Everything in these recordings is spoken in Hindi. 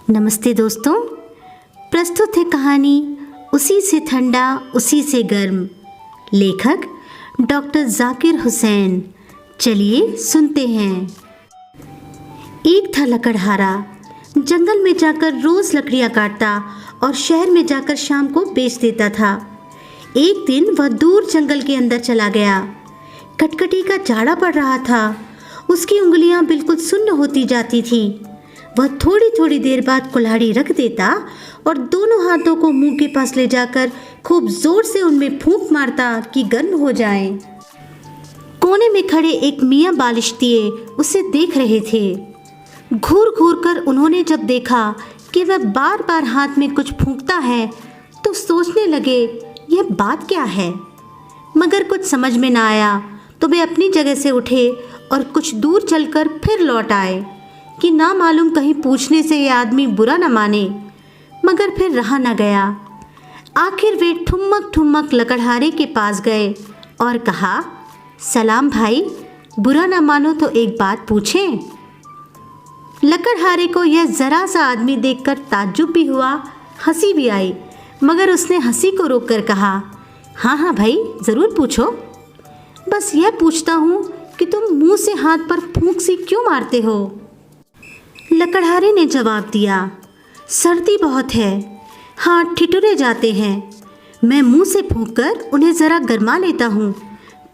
नमस्ते दोस्तों, प्रस्तुत है कहानी उसी से ठंडा उसी से गर्म। लेखक डॉक्टर जाकिर हुसैन। चलिए सुनते हैं। एक था लकड़हारा, जंगल में जाकर रोज लकड़ियां काटता और शहर में जाकर शाम को बेच देता था। एक दिन वह दूर जंगल के अंदर चला गया। कटकटी का जाड़ा पड़ रहा था। उसकी उंगलियां बिल्कुल सुन्न होती जाती थी। वह थोड़ी थोड़ी देर बाद कुल्हाड़ी रख देता और दोनों हाथों को मुंह के पास ले जाकर खूब जोर से उनमें फूंक मारता कि गर्म हो जाएं। कोने में खड़े एक मियाँ बालिश्तिये उसे देख रहे थे। घूर घूर कर उन्होंने जब देखा कि वह बार बार हाथ में कुछ फूंकता है तो सोचने लगे यह बात क्या है। मगर कुछ समझ में ना आया तो वे अपनी जगह से उठे और कुछ दूर चलकर फिर लौट आए कि ना मालूम कहीं पूछने से ये आदमी बुरा न माने। मगर फिर रहा न गया। आखिर वे ठुमक ठुमक लकड़हारे के पास गए और कहा, सलाम भाई, बुरा न मानो तो एक बात पूछें। लकड़हारे को यह ज़रा सा आदमी देखकर ताज्जुब भी हुआ, हंसी भी आई, मगर उसने हंसी को रोककर कहा, हाँ हाँ भाई, ज़रूर पूछो। बस यह पूछता हूँ कि तुम मुंह से हाथ पर फूंक सी क्यों मारते हो। लकड़हारे ने जवाब दिया, सर्दी बहुत है, हाथ ठिठुरे जाते हैं। मैं मुंह से फूंककर उन्हें ज़रा गरमा लेता हूँ,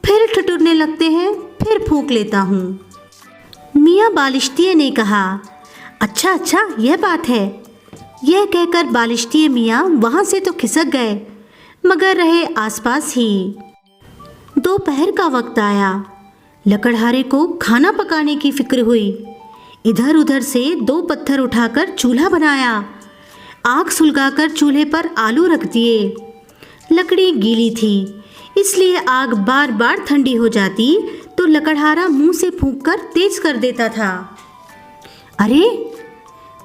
फिर ठिठुरने लगते हैं, फिर फूंक लेता हूँ। मियाँ बालिश्तिये ने कहा, अच्छा अच्छा, यह बात है। यह कहकर बालिश्तिये मियाँ वहाँ से तो खिसक गए, मगर रहे आसपास ही। दोपहर का वक्त आया। लकड़हारे को खाना पकाने की फिक्र हुई। इधर उधर से 2 पत्थर उठाकर चूल्हा बनाया। आग सुलगाकर चूल्हे पर आलू रख दिए। लकड़ी गीली थी, इसलिए आग बार बार ठंडी हो जाती तो लकड़हारा मुंह से फूंककर तेज कर देता था। अरे,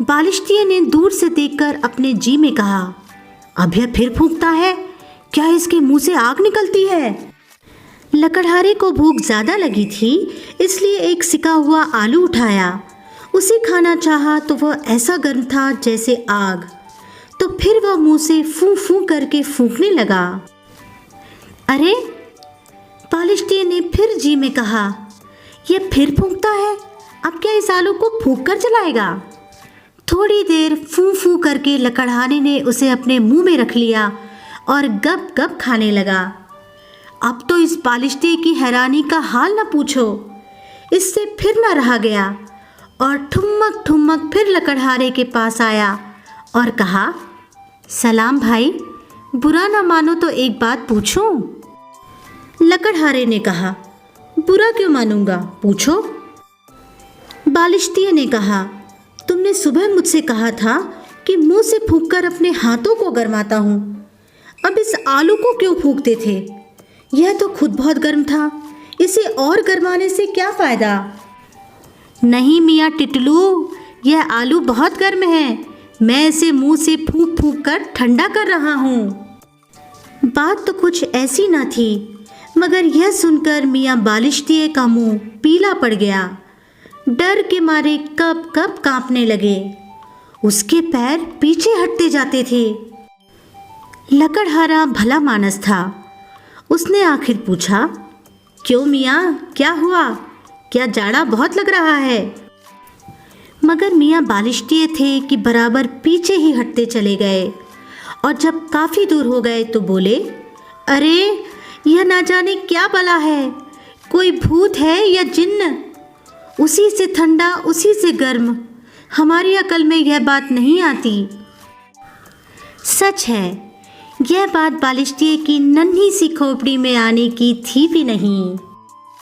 बालिश्तिये ने दूर से देखकर अपने जी में कहा, अब यह फिर फूंकता है, क्या इसके मुंह से आग निकलती है। लकड़हारे को भूख ज़्यादा लगी थी, इसलिए एक सिका हुआ आलू उठाया। उसे खाना चाहा तो वह ऐसा गर्म था जैसे आग। तो फिर वह मुंह से फूं फूं करके फूंकने लगा। अरे, बालिश्तिये ने फिर जी में कहा, यह फिर फूंकता है, अब क्या इस आलू को फूंक कर जलाएगा। थोड़ी देर फूं फूं करके लकड़हारे ने उसे अपने मुंह में रख लिया और गप गप खाने लगा। अब तो इस बालिश्तिये की हैरानी का हाल न पूछो। इससे फिर न रहा गया और ठुमक ठुमक फिर लकड़हारे के पास आया और कहा, सलाम भाई, बुरा न मानो तो एक बात पूछूं। लकड़हारे ने कहा, बुरा क्यों मानूंगा, पूछो। बालिश्तिये ने कहा, तुमने सुबह मुझसे कहा था कि मुंह से फूंककर अपने हाथों को गरमाता हूँ, अब इस आलू को क्यों फूंकते थे। यह तो खुद बहुत गर्म था, इसे और गरमाने से क्या फ़ायदा। नहीं मियाँ टिटलू, यह आलू बहुत गर्म है, मैं इसे मुंह से फूंक फूंक कर ठंडा कर रहा हूँ। बात तो कुछ ऐसी ना थी, मगर यह सुनकर मियाँ बालिश्तिये का मुंह पीला पड़ गया। डर के मारे कब कब कांपने लगे। उसके पैर पीछे हटते जाते थे। लकड़हारा भला मानस था। उसने आखिर पूछा, क्यों मियाँ, क्या हुआ, क्या जाड़ा बहुत लग रहा है। मगर मियाँ बालिश्तिये थे कि बराबर पीछे ही हटते चले गए और जब काफ़ी दूर हो गए तो बोले, अरे, यह ना जाने क्या बला है, कोई भूत है या जिन्न। उसी से ठंडा उसी से गर्म, हमारी अकल में यह बात नहीं आती। सच है, यह बात बालिश्तिये की नन्ही सी खोपड़ी में आने की थी भी नहीं।